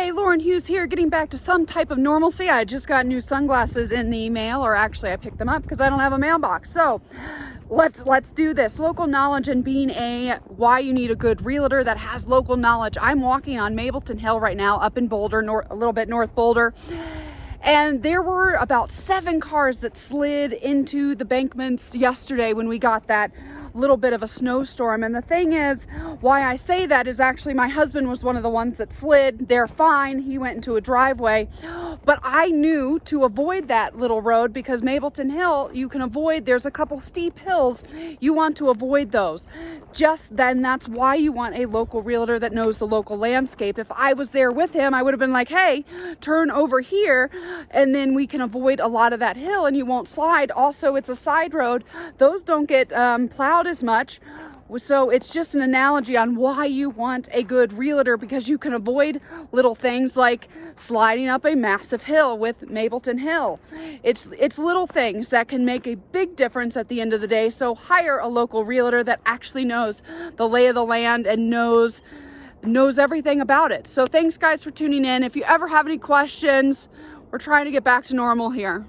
Hey, Lauren Hughes here, getting back to some type of normalcy. I just got new sunglasses in the mail, or actually I picked them up because I don't have a mailbox. So let's do this. Local knowledge and being why you need a good realtor that has local knowledge. I'm walking on Mapleton Hill right now, up in Boulder, a little bit north Boulder. And there were about 7 cars that slid into the bankments yesterday when we got that little bit of a snowstorm. And the thing is, why I say that is actually my husband was one of the ones that slid. They're fine. He went into a driveway. But I knew to avoid that little road, because Mapleton Hill, you can avoid, there's a couple steep hills. You want to avoid those. Just then, that's why you want a local realtor that knows the local landscape. If I was there with him, I would have been like, hey, turn over here, and then we can avoid a lot of that hill and you won't slide. Also, it's a side road. Those don't get plowed as much. So it's just an analogy on why you want a good realtor, because you can avoid little things like sliding up a massive hill with Mapleton Hill. It's little things that can make a big difference at the end of the day. So hire a local realtor that actually knows the lay of the land and knows everything about it. So thanks guys for tuning in. If you ever have any questions, we're trying to get back to normal here.